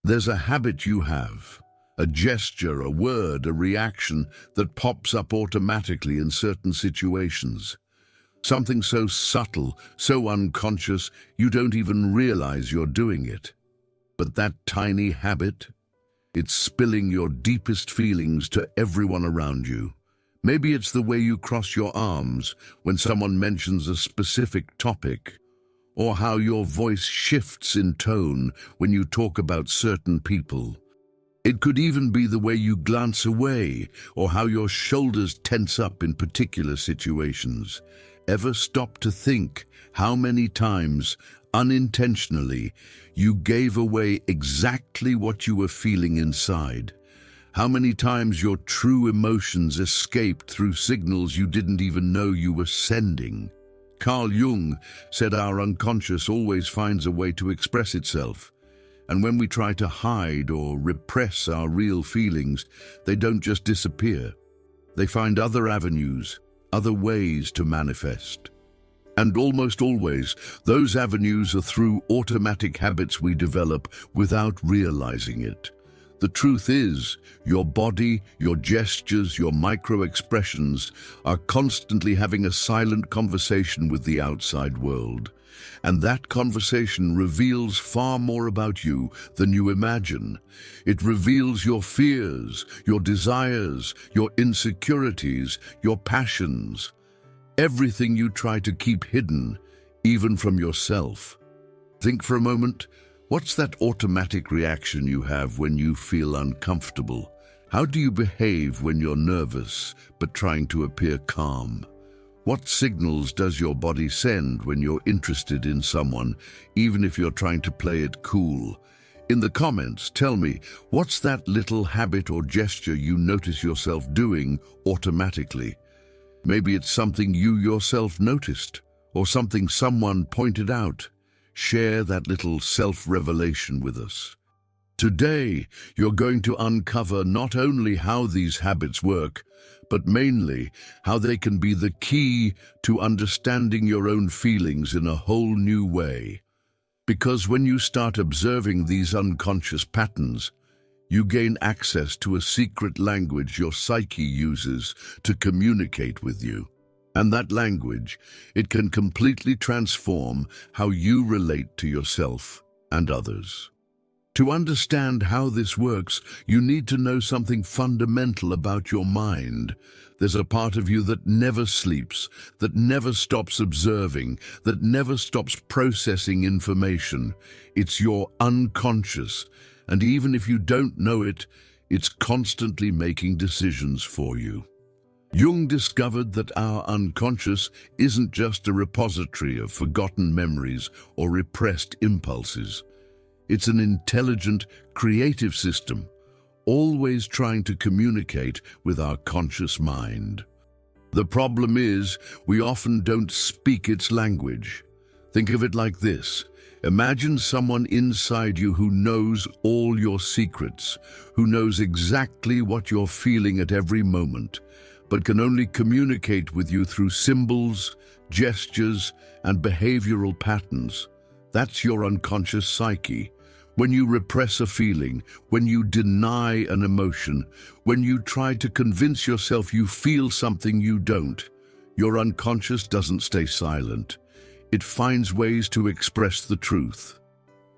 There's a habit you have, a gesture, a word, a reaction that pops up automatically in certain situations. Something so subtle, so unconscious, you don't even realize you're doing it. But that tiny habit, it's spilling your deepest feelings to everyone around you. Maybe it's the way you cross your arms when someone mentions a specific topic, or how your voice shifts in tone when you talk about certain people. It could even be the way you glance away, or how your shoulders tense up in particular situations. Ever stop to think how many times, unintentionally, you gave away exactly what you were feeling inside? How many times your true emotions escaped through signals you didn't even know you were sending? Carl Jung said our unconscious always finds a way to express itself. And when we try to hide or repress our real feelings, they don't just disappear. They find other avenues, other ways to manifest. And almost always, those avenues are through automatic habits we develop without realizing it. The truth is, your body, your gestures, your micro-expressions are constantly having a silent conversation with the outside world. And that conversation reveals far more about you than you imagine. It reveals your fears, your desires, your insecurities, your passions. Everything you try to keep hidden, even from yourself. Think for a moment. What's that automatic reaction you have when you feel uncomfortable? How do you behave when you're nervous but trying to appear calm? What signals does your body send when you're interested in someone, even if you're trying to play it cool? In the comments, tell me, what's that little habit or gesture you notice yourself doing automatically? Maybe it's something you yourself noticed, or something someone pointed out. Share that little self-revelation with us. Today, you're going to uncover not only how these habits work, but mainly how they can be the key to understanding your own feelings in a whole new way. Because when you start observing these unconscious patterns, you gain access to a secret language your psyche uses to communicate with you. And that language, it can completely transform how you relate to yourself and others. To understand how this works, you need to know something fundamental about your mind. There's a part of you that never sleeps, that never stops observing, that never stops processing information. It's your unconscious, and even if you don't know it, it's constantly making decisions for you. Jung discovered that our unconscious isn't just a repository of forgotten memories or repressed impulses. It's an intelligent, creative system, always trying to communicate with our conscious mind. The problem is, we often don't speak its language. Think of it like this. Imagine someone inside you who knows all your secrets, who knows exactly what you're feeling at every moment, but can only communicate with you through symbols, gestures, and behavioral patterns. That's your unconscious psyche. When you repress a feeling, when you deny an emotion, when you try to convince yourself you feel something you don't, your unconscious doesn't stay silent. It finds ways to express the truth.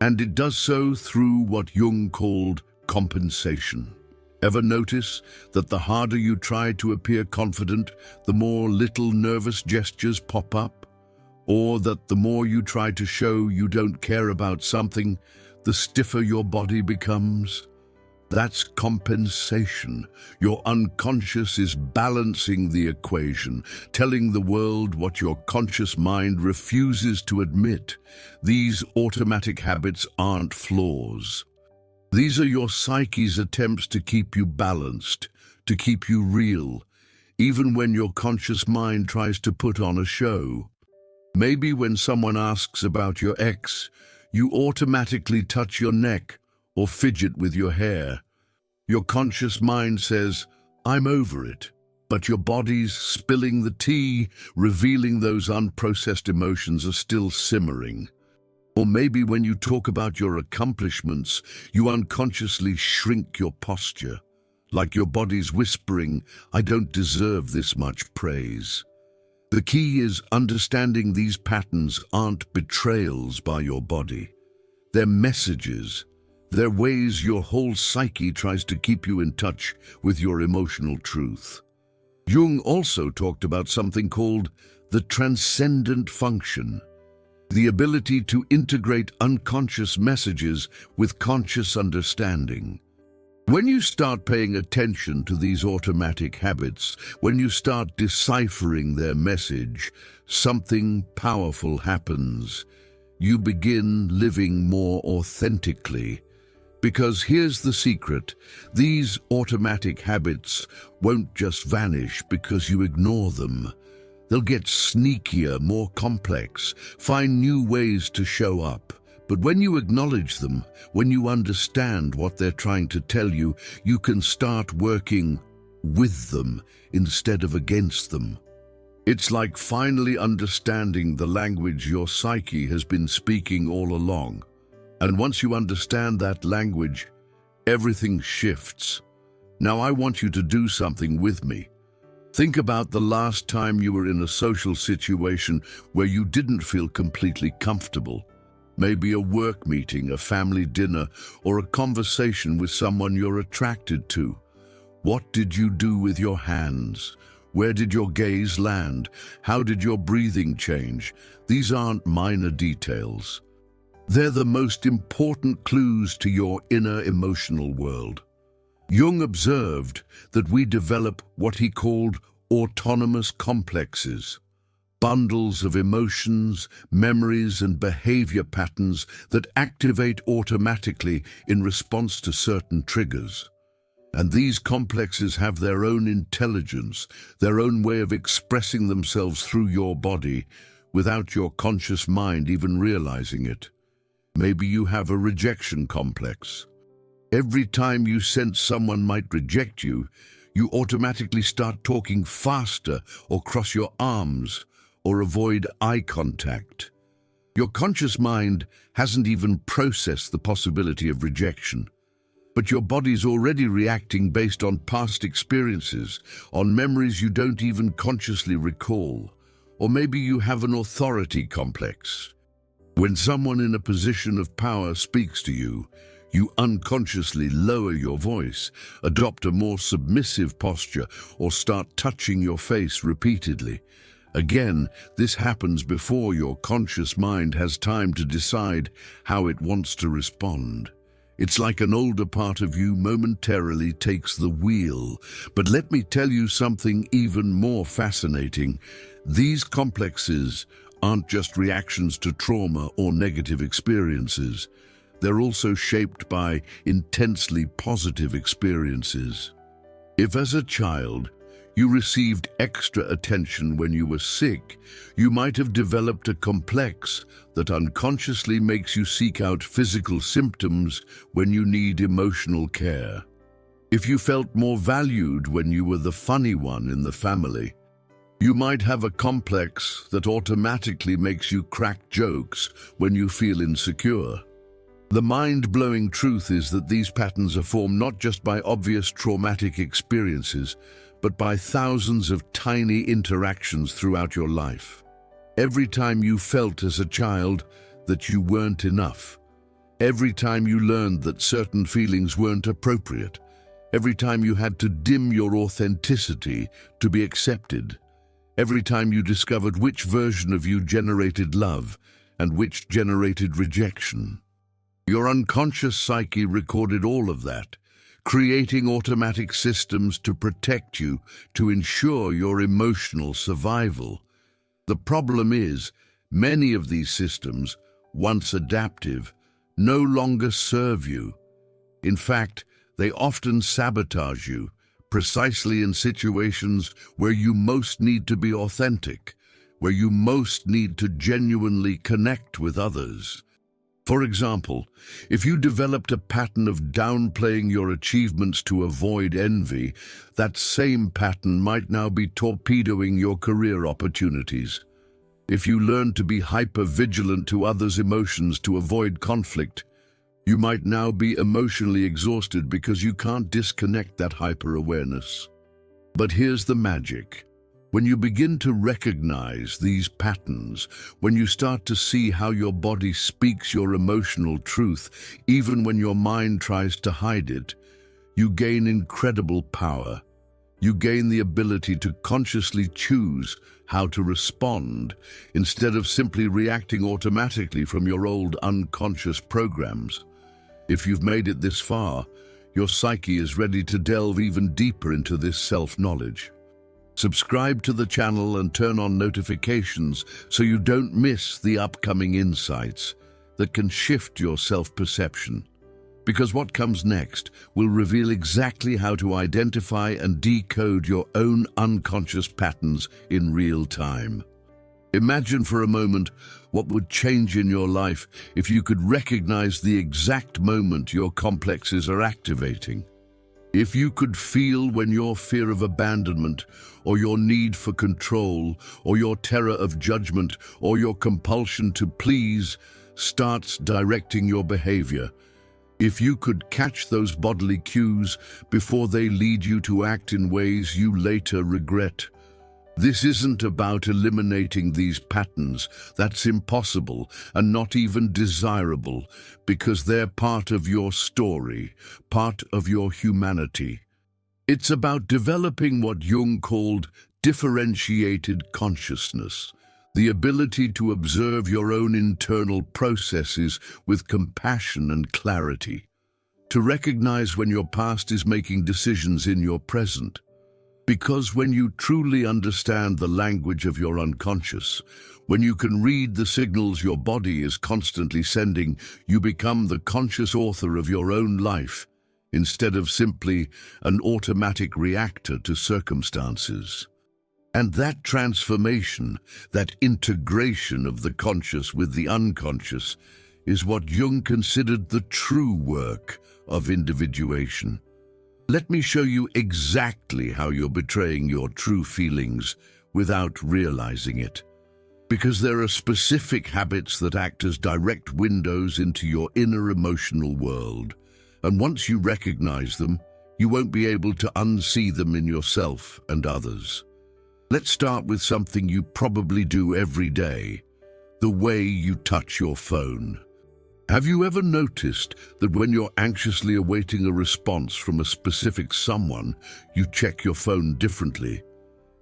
And it does so through what Jung called compensation. Ever notice that the harder you try to appear confident, the more little nervous gestures pop up? Or that the more you try to show you don't care about something, the stiffer your body becomes? That's compensation. Your unconscious is balancing the equation, telling the world what your conscious mind refuses to admit. These automatic habits aren't flaws. These are your psyche's attempts to keep you balanced, to keep you real, even when your conscious mind tries to put on a show. Maybe when someone asks about your ex, you automatically touch your neck or fidget with your hair. Your conscious mind says, "I'm over it," but your body's spilling the tea, revealing those unprocessed emotions are still simmering. Or maybe when you talk about your accomplishments, you unconsciously shrink your posture, like your body's whispering, "I don't deserve this much praise." The key is understanding these patterns aren't betrayals by your body. They're messages. They're ways your whole psyche tries to keep you in touch with your emotional truth. Jung also talked about something called the transcendent function, the ability to integrate unconscious messages with conscious understanding. When you start paying attention to these automatic habits, when you start deciphering their message, something powerful happens. You begin living more authentically. Because here's the secret, these automatic habits won't just vanish because you ignore them. They'll get sneakier, more complex, find new ways to show up. But when you acknowledge them, when you understand what they're trying to tell you, you can start working with them instead of against them. It's like finally understanding the language your psyche has been speaking all along. And once you understand that language, everything shifts. Now I want you to do something with me. Think about the last time you were in a social situation where you didn't feel completely comfortable. Maybe a work meeting, a family dinner, or a conversation with someone you're attracted to. What did you do with your hands? Where did your gaze land? How did your breathing change? These aren't minor details. They're the most important clues to your inner emotional world. Jung observed that we develop what he called autonomous complexes, bundles of emotions, memories, and behavior patterns that activate automatically in response to certain triggers. And these complexes have their own intelligence, their own way of expressing themselves through your body without your conscious mind even realizing it. Maybe you have a rejection complex. Every time you sense someone might reject you, you automatically start talking faster or cross your arms or avoid eye contact. Your conscious mind hasn't even processed the possibility of rejection, but your body's already reacting based on past experiences, on memories you don't even consciously recall. Or maybe you have an authority complex. When someone in a position of power speaks to you, you unconsciously lower your voice, adopt a more submissive posture, or start touching your face repeatedly. Again, this happens before your conscious mind has time to decide how it wants to respond. It's like an older part of you momentarily takes the wheel. But let me tell you something even more fascinating. These complexes aren't just reactions to trauma or negative experiences. They're also shaped by intensely positive experiences. If as a child you received extra attention when you were sick, you might have developed a complex that unconsciously makes you seek out physical symptoms when you need emotional care. If you felt more valued when you were the funny one in the family, you might have a complex that automatically makes you crack jokes when you feel insecure. The mind-blowing truth is that these patterns are formed not just by obvious traumatic experiences, but by thousands of tiny interactions throughout your life. Every time you felt as a child that you weren't enough, every time you learned that certain feelings weren't appropriate, every time you had to dim your authenticity to be accepted, every time you discovered which version of you generated love and which generated rejection. Your unconscious psyche recorded all of that, creating automatic systems to protect you, to ensure your emotional survival. The problem is, many of these systems, once adaptive, no longer serve you. In fact, they often sabotage you, precisely in situations where you most need to be authentic, where you most need to genuinely connect with others. For example, if you developed a pattern of downplaying your achievements to avoid envy, that same pattern might now be torpedoing your career opportunities. If you learn to be hyper-vigilant to others' emotions to avoid conflict, you might now be emotionally exhausted because you can't disconnect that hyper-awareness. But here's the magic. When you begin to recognize these patterns, when you start to see how your body speaks your emotional truth, even when your mind tries to hide it, you gain incredible power. You gain the ability to consciously choose how to respond, instead of simply reacting automatically from your old unconscious programs. If you've made it this far, your psyche is ready to delve even deeper into this self-knowledge. Subscribe to the channel and turn on notifications so you don't miss the upcoming insights that can shift your self-perception. Because what comes next will reveal exactly how to identify and decode your own unconscious patterns in real time. Imagine for a moment what would change in your life if you could recognize the exact moment your complexes are activating. If you could feel when your fear of abandonment, or your need for control, or your terror of judgment, or your compulsion to please starts directing your behavior. If you could catch those bodily cues before they lead you to act in ways you later regret. This isn't about eliminating these patterns. That's impossible and not even desirable, because they're part of your story, part of your humanity. It's about developing what Jung called differentiated consciousness, the ability to observe your own internal processes with compassion and clarity, to recognize when your past is making decisions in your present. Because when you truly understand the language of your unconscious, when you can read the signals your body is constantly sending, you become the conscious author of your own life, instead of simply an automatic reactor to circumstances. And that transformation, that integration of the conscious with the unconscious, is what Jung considered the true work of individuation. Let me show you exactly how you're betraying your true feelings without realizing it. Because there are specific habits that act as direct windows into your inner emotional world. And once you recognize them, you won't be able to unsee them in yourself and others. Let's start with something you probably do every day: the way you touch your phone. Have you ever noticed that when you're anxiously awaiting a response from a specific someone, you check your phone differently?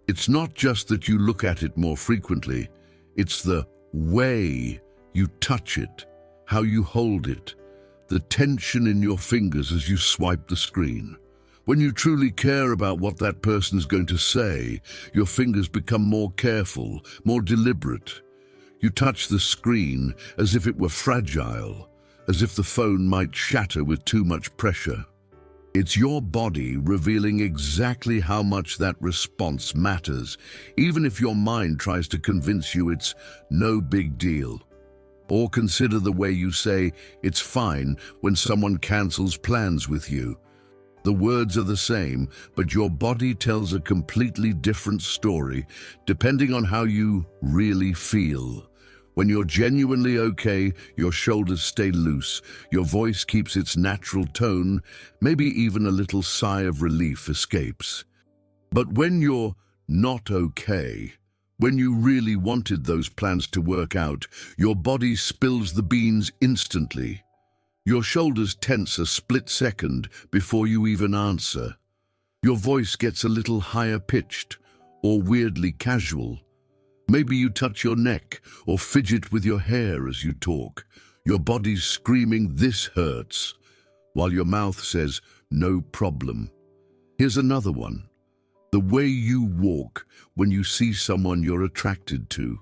It's not just that you look at it more frequently, it's the way you touch it, how you hold it, the tension in your fingers as you swipe the screen. When you truly care about what that person's going to say, your fingers become more careful, more deliberate. You touch the screen as if it were fragile, as if the phone might shatter with too much pressure. It's your body revealing exactly how much that response matters, even if your mind tries to convince you it's no big deal. Or consider the way you say it's fine when someone cancels plans with you. The words are the same, but your body tells a completely different story depending on how you really feel. When you're genuinely okay, your shoulders stay loose, your voice keeps its natural tone, maybe even a little sigh of relief escapes. But when you're not okay, when you really wanted those plans to work out, your body spills the beans instantly. Your shoulders tense a split second before you even answer. Your voice gets a little higher pitched or weirdly casual. Maybe you touch your neck or fidget with your hair as you talk. Your body's screaming, "This hurts," while your mouth says, "No problem." Here's another one. The way you walk when you see someone you're attracted to.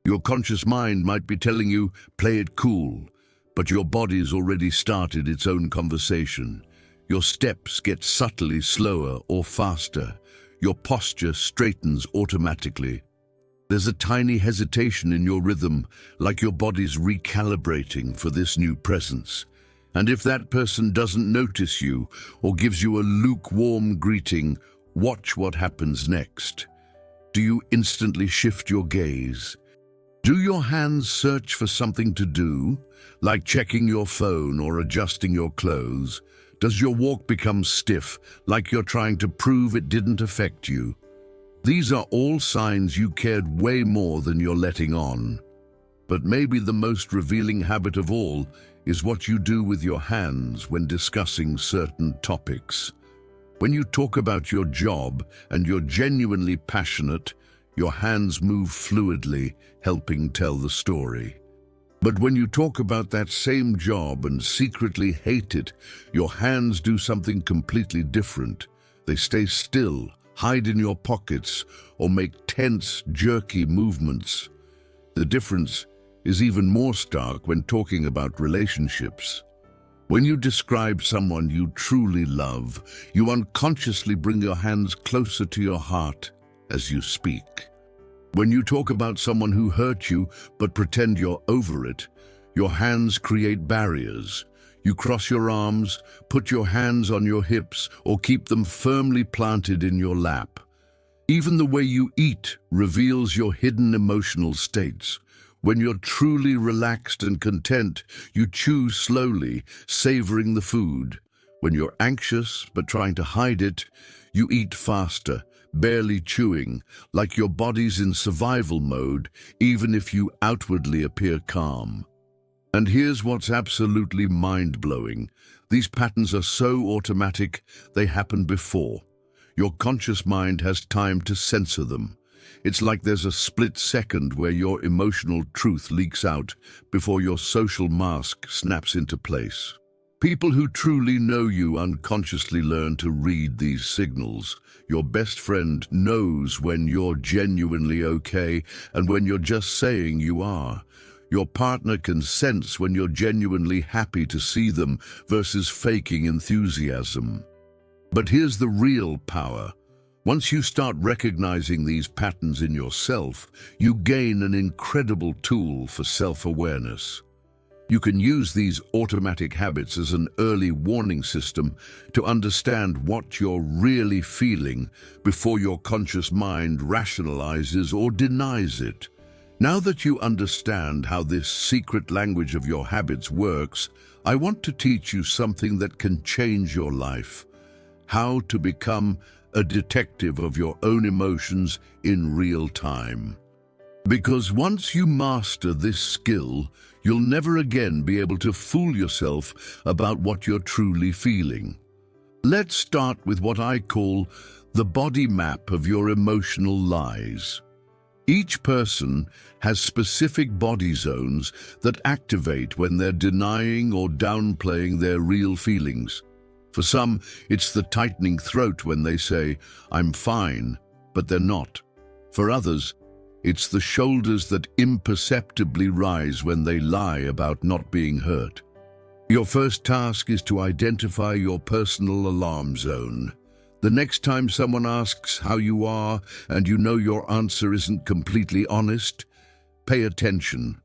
Your conscious mind might be telling you, "Play it cool," but your body's already started its own conversation. Your steps get subtly slower or faster. Your posture straightens automatically. There's a tiny hesitation in your rhythm, like your body's recalibrating for this new presence. And if that person doesn't notice you or gives you a lukewarm greeting, watch what happens next. Do you instantly shift your gaze? Do your hands search for something to do, like checking your phone or adjusting your clothes? Does your walk become stiff, like you're trying to prove it didn't affect you? These are all signs you cared way more than you're letting on. But maybe the most revealing habit of all is what you do with your hands when discussing certain topics. When you talk about your job and you're genuinely passionate, your hands move fluidly, helping tell the story. But when you talk about that same job and secretly hate it, your hands do something completely different. They stay still, hide in your pockets, or make tense, jerky movements. The difference is even more stark when talking about relationships. When you describe someone you truly love, you unconsciously bring your hands closer to your heart as you speak. When you talk about someone who hurt you but pretend you're over it, your hands create barriers. You cross your arms, put your hands on your hips, or keep them firmly planted in your lap. Even the way you eat reveals your hidden emotional states. When you're truly relaxed and content, you chew slowly, savoring the food. When you're anxious but trying to hide it, you eat faster, barely chewing, like your body's in survival mode, even if you outwardly appear calm. And here's what's absolutely mind-blowing. These patterns are so automatic, they happen before your conscious mind has time to censor them. It's like there's a split second where your emotional truth leaks out before your social mask snaps into place. People who truly know you unconsciously learn to read these signals. Your best friend knows when you're genuinely okay and when you're just saying you are. Your partner can sense when you're genuinely happy to see them versus faking enthusiasm. But here's the real power. Once you start recognizing these patterns in yourself, you gain an incredible tool for self-awareness. You can use these automatic habits as an early warning system to understand what you're really feeling before your conscious mind rationalizes or denies it. Now that you understand how this secret language of your habits works, I want to teach you something that can change your life: how to become a detective of your own emotions in real time. Because once you master this skill, you'll never again be able to fool yourself about what you're truly feeling. Let's start with what I call the body map of your emotional lies. Each person has specific body zones that activate when they're denying or downplaying their real feelings. For some, it's the tightening throat when they say, "I'm fine," but they're not. For others, it's the shoulders that imperceptibly rise when they lie about not being hurt. Your first task is to identify your personal alarm zone. The next time someone asks how you are and you know your answer isn't completely honest, pay attention.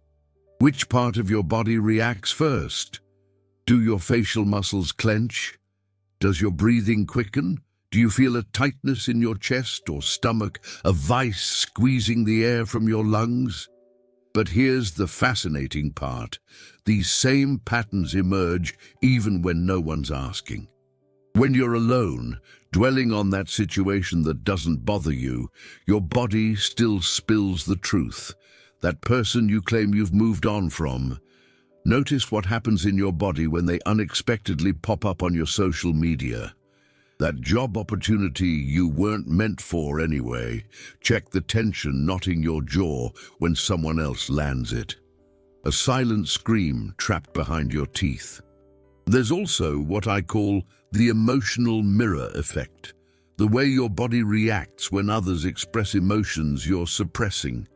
Which part of your body reacts first? Do your facial muscles clench? Does your breathing quicken? Do you feel a tightness in your chest or stomach, a vice squeezing the air from your lungs? But here's the fascinating part. These same patterns emerge even when no one's asking. When you're alone, dwelling on that situation that doesn't bother you, your body still spills the truth. That person you claim you've moved on from. Notice what happens in your body when they unexpectedly pop up on your social media. That job opportunity you weren't meant for anyway. Check the tension knotting your jaw when someone else lands it. A silent scream trapped behind your teeth. There's also what I call the emotional mirror effect. The way your body reacts when others express emotions you're suppressing.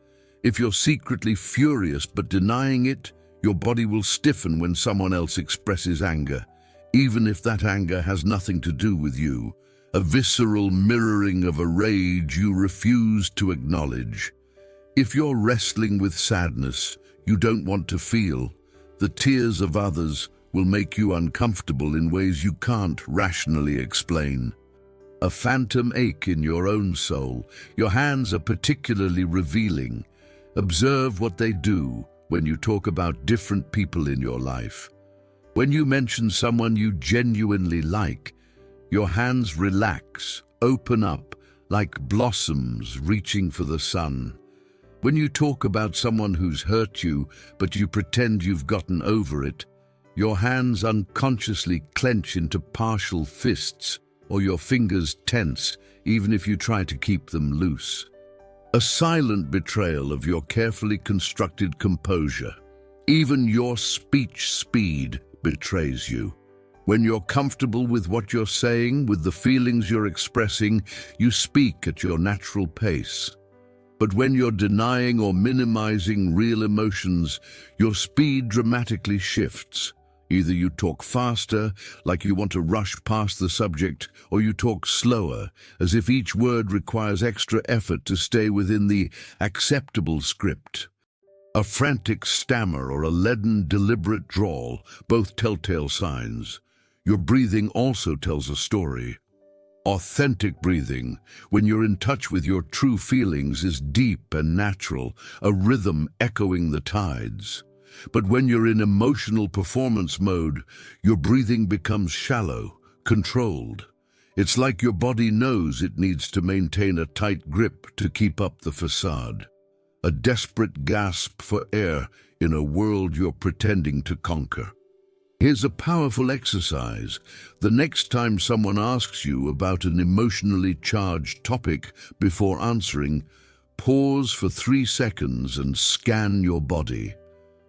If you're secretly furious but denying it, your body will stiffen when someone else expresses anger, even if that anger has nothing to do with you. A visceral mirroring of a rage you refuse to acknowledge. If you're wrestling with sadness you don't want to feel, the tears of others will make you uncomfortable in ways you can't rationally explain. A phantom ache in your own soul. Your hands are particularly revealing. Observe what they do when you talk about different people in your life. When you mention someone you genuinely like, your hands relax, open up, like blossoms reaching for the sun. When you talk about someone who's hurt you, but you pretend you've gotten over it, your hands unconsciously clench into partial fists, or your fingers tense, even if you try to keep them loose. A silent betrayal of your carefully constructed composure. Even your speech speed betrays you. When you're comfortable with what you're saying, with the feelings you're expressing, you speak at your natural pace. But when you're denying or minimizing real emotions, your speed dramatically shifts. Either you talk faster, like you want to rush past the subject, or you talk slower, as if each word requires extra effort to stay within the acceptable script. A frantic stammer or a leaden, deliberate drawl, both telltale signs. Your breathing also tells a story. Authentic breathing, when you're in touch with your true feelings, is deep and natural, a rhythm echoing the tides. But when you're in emotional performance mode, your breathing becomes shallow, controlled. It's like your body knows it needs to maintain a tight grip to keep up the facade. A desperate gasp for air in a world you're pretending to conquer. Here's a powerful exercise. The next time someone asks you about an emotionally charged topic before answering, pause for 3 seconds and scan your body.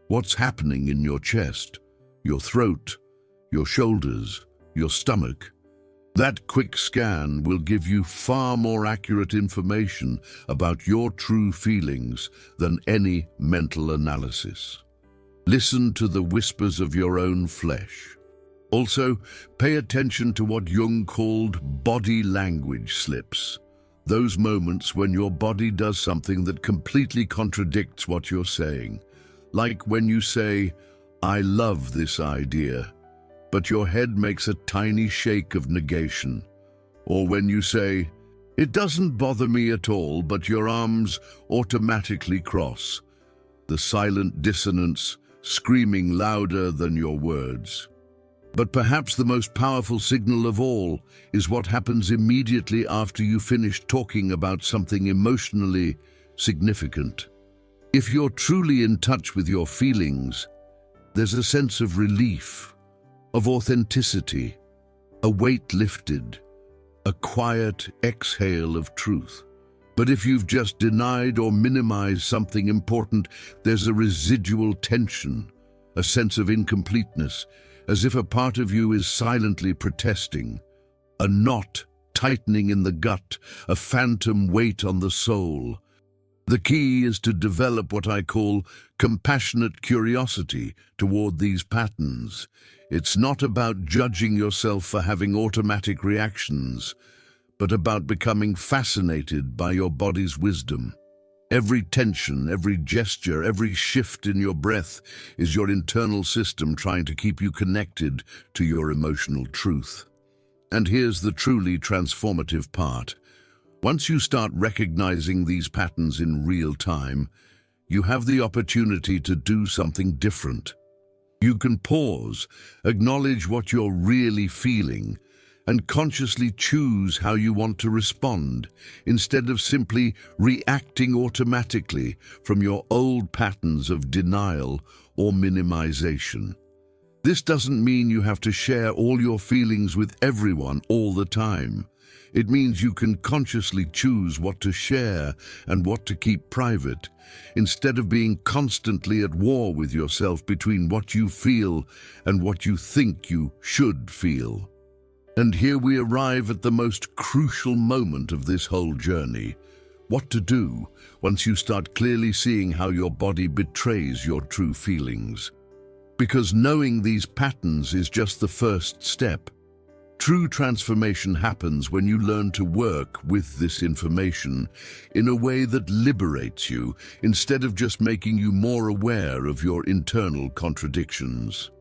What's happening in your chest, your throat, your shoulders, your stomach? That quick scan will give you far more accurate information about your true feelings than any mental analysis. Listen to the whispers of your own flesh. Also, pay attention to what Jung called body language slips. Those moments when your body does something that completely contradicts what you're saying. Like when you say, "I love this idea," but your head makes a tiny shake of negation. Or when you say, "It doesn't bother me at all," but your arms automatically cross. The silent dissonance, screaming louder than your words. But perhaps the most powerful signal of all is what happens immediately after you finish talking about something emotionally significant. If you're truly in touch with your feelings, there's a sense of relief, of authenticity, a weight lifted, a quiet exhale of truth. But if you've just denied or minimized something important, there's a residual tension, a sense of incompleteness, as if a part of you is silently protesting, a knot tightening in the gut, a phantom weight on the soul. The key is to develop what I call compassionate curiosity toward these patterns. It's not about judging yourself for having automatic reactions, but about becoming fascinated by your body's wisdom. Every tension, every gesture, every shift in your breath is your internal system trying to keep you connected to your emotional truth. And here's the truly transformative part. Once you start recognizing these patterns in real time, you have the opportunity to do something different. You can pause, acknowledge what you're really feeling, and consciously choose how you want to respond, instead of simply reacting automatically from your old patterns of denial or minimization. This doesn't mean you have to share all your feelings with everyone all the time. It means you can consciously choose what to share and what to keep private, instead of being constantly at war with yourself between what you feel and what you think you should feel. And here we arrive at the most crucial moment of this whole journey. What to do once you start clearly seeing how your body betrays your true feelings. Because knowing these patterns is just the first step. True transformation happens when you learn to work with this information in a way that liberates you, instead of just making you more aware of your internal contradictions.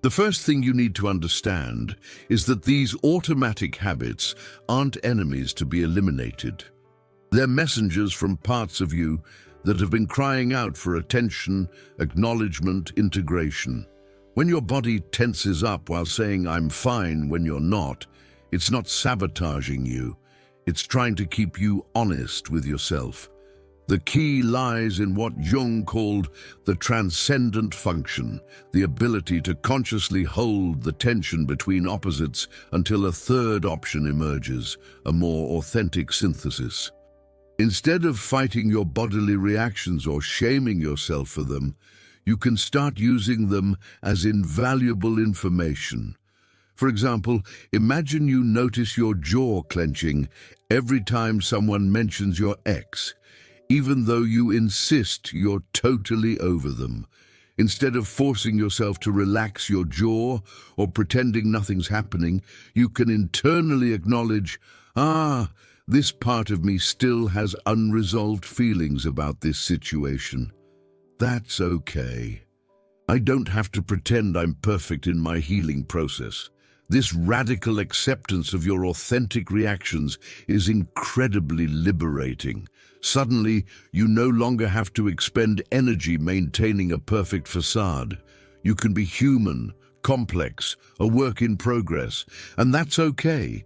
The first thing you need to understand is that these automatic habits aren't enemies to be eliminated. They're messengers from parts of you that have been crying out for attention, acknowledgement, integration. When your body tenses up while saying "I'm fine" when you're not, it's not sabotaging you. It's trying to keep you honest with yourself. The key lies in what Jung called the transcendent function, the ability to consciously hold the tension between opposites until a third option emerges, a more authentic synthesis. Instead of fighting your bodily reactions or shaming yourself for them, you can start using them as invaluable information. For example, imagine you notice your jaw clenching every time someone mentions your ex, even though you insist you're totally over them. Instead of forcing yourself to relax your jaw or pretending nothing's happening, you can internally acknowledge, this part of me still has unresolved feelings about this situation. That's okay. I don't have to pretend I'm perfect in my healing process. This radical acceptance of your authentic reactions is incredibly liberating. Suddenly, you no longer have to expend energy maintaining a perfect facade. You can be human, complex, a work in progress, and that's okay.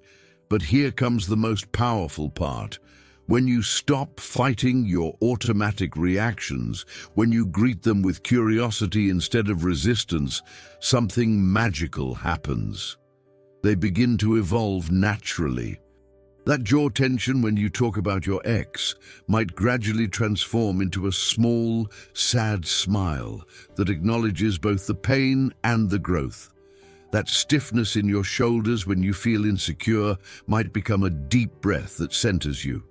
But here comes the most powerful part. When you stop fighting your automatic reactions, when you greet them with curiosity instead of resistance, something magical happens. They begin to evolve naturally. That jaw tension when you talk about your ex might gradually transform into a small, sad smile that acknowledges both the pain and the growth. That stiffness in your shoulders when you feel insecure might become a deep breath that centers you.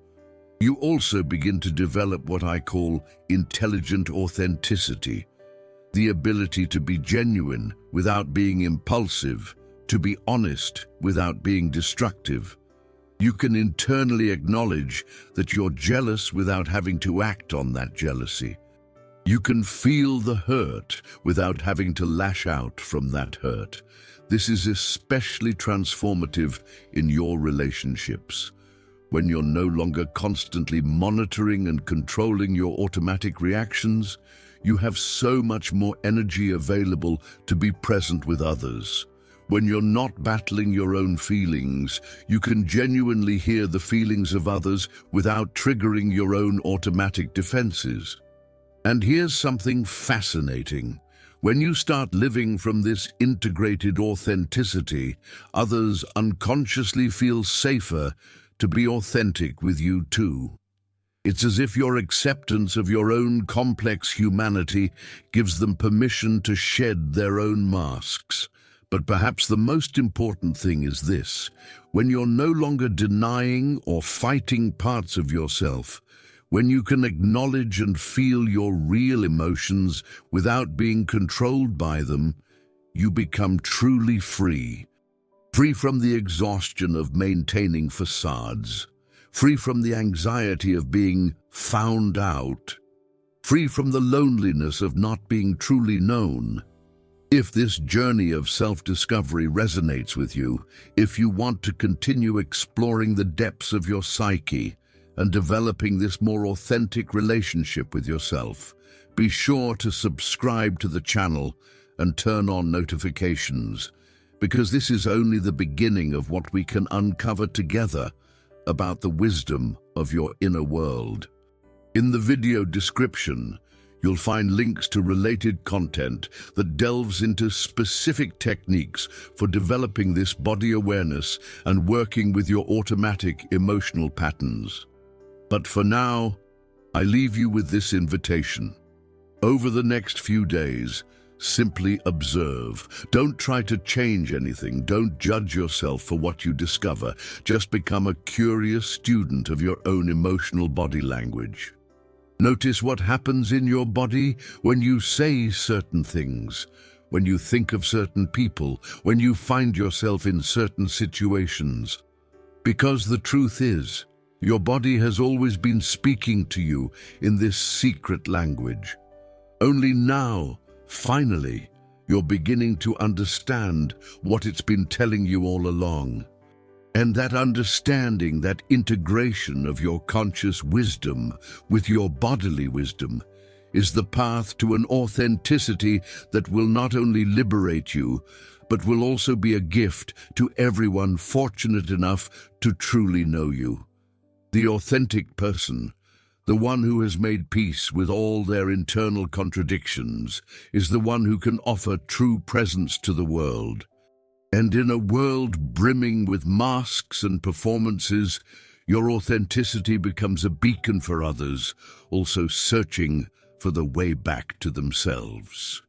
You also begin to develop what I call intelligent authenticity, the ability to be genuine without being impulsive, to be honest without being destructive. You can internally acknowledge that you're jealous without having to act on that jealousy. You can feel the hurt without having to lash out from that hurt. This is especially transformative in your relationships. When you're no longer constantly monitoring and controlling your automatic reactions, you have so much more energy available to be present with others. When you're not battling your own feelings, you can genuinely hear the feelings of others without triggering your own automatic defenses. And here's something fascinating. When you start living from this integrated authenticity, others unconsciously feel safer to be authentic with you too. It's as if your acceptance of your own complex humanity gives them permission to shed their own masks. But perhaps the most important thing is this: when you're no longer denying or fighting parts of yourself, when you can acknowledge and feel your real emotions without being controlled by them, you become truly free. Free from the exhaustion of maintaining facades, free from the anxiety of being found out, free from the loneliness of not being truly known. If this journey of self-discovery resonates with you, if you want to continue exploring the depths of your psyche and developing this more authentic relationship with yourself, be sure to subscribe to the channel and turn on notifications, because this is only the beginning of what we can uncover together about the wisdom of your inner world. In the video description, you'll find links to related content that delves into specific techniques for developing this body awareness and working with your automatic emotional patterns. But for now, I leave you with this invitation. Over the next few days, simply observe. Don't try to change anything. Don't judge yourself for what you discover. Just become a curious student of your own emotional body language. Notice what happens in your body when you say certain things, when you think of certain people, when you find yourself in certain situations. Because the truth is, your body has always been speaking to you in this secret language. Only now, finally, you're beginning to understand what it's been telling you all along. And that understanding, that integration of your conscious wisdom with your bodily wisdom, is the path to an authenticity that will not only liberate you, but will also be a gift to everyone fortunate enough to truly know you. The authentic person, the one who has made peace with all their internal contradictions, is the one who can offer true presence to the world. And in a world brimming with masks and performances, your authenticity becomes a beacon for others, also searching for the way back to themselves.